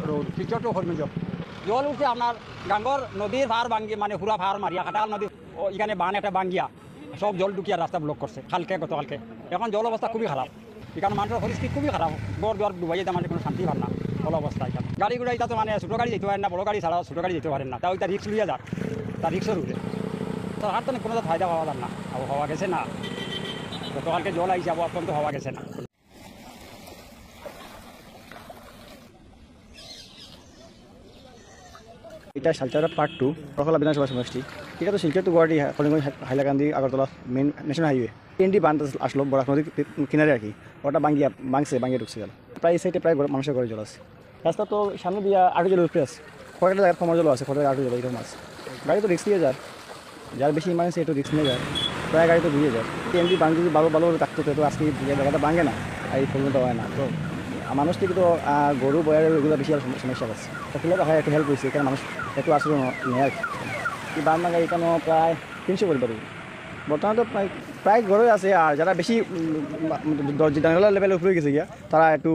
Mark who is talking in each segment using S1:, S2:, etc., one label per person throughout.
S1: road Silchar হরিমঞ্জ জল উঠছে আপনার গাঙ্গর নদীর ভার ভাঙ্গি মানে হুরা ভার মারিয়া কাটাল নদী এখানে বান একটা বাঙ্গিয়া সব জল ঢুকিয়া রাস্তা ব্লক করছে গতকালকে এখন জল অবস্থা খুবই খারাপ এখানে মানুষের পরিস্থিতি খুবই খারাপ গড় দুয়ার ডুবাই যেতে মানে কোনো শান্তি ভাল না জল অবস্থা এখানে গাড়ি ঘোড়া এটা তো মানে ছোটো গাড়ি যেতে পারেন না বড় গাড়ি ছাড়া ছোটো গাড়ি যেতে পারেন না তাও এটা রিক্স লইয়া যাক তার রিক্সের উঠে তো আর তো কোনো ফায়দা পাওয়া যান না আবহাওয়া গেছে না গতকালকে জল আইসে আবহাওয়া পর্যন্ত হওয়া গেছে না
S2: এটা শিলচর পার্ট 2 প্রকল্প বিধানসভা সমষ্টি এটা তো Silchar to Guwahati Kalinga Hailakandi Agartala main national highway টি বান্ধ আসলো বরাক নদীর কিনারে আর কি ওটা ভাঙিয়ে ঢুকছে জল প্রায় এই সাইডে প্রায় মানুষের ঘরে জল আছে রাস্তা তো সামনে দিয়া আটু জল উপরে আছে কয়েকটা জায়গায় কমা জল আছে কয়েকটা আটু জল এরকম আছে গাড়ি তো রিক্স নিয়ে যায় যার বেশি ইমার্জেন্সি একটু রিক্স নিয়ে যায় প্রায় গাড়ি তো ধুয়ে যায় টি বান্ধ যদি ভালো ভালো থাকতো তো আজকে জায়গাটা ভাঙে না আর এই পর্যন্ত হয় না তো মানুষ থেকে তো গরু বয়ার এগুলো বেশি সমস্যা আছে তাহলে হয় একটু হেল্প হয়েছে এখানে মানুষ একটু আসলে নেয় আর কি বান ভাঙা এখানে প্রায় 300 পরিবার বর্তমানে তো প্রায় ঘরে আছে আর যারা বেশি জেনারেল লেভেলে উপরে গেছে গিয়া তারা একটু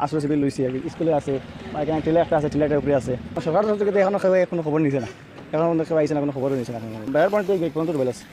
S2: আশ্রয় শিবির লইছে আর কি স্কুলে আছে বা এখানে টেলে একটা আছে টেলারটার উপরে আছে সরকার থেকে এখনো কোনো খবর নিছে না এখন কেউ আইসে না কোনো খবরও নিছে না বাইরের পর্যন্ত পর্যন্ত ডুবেল আছে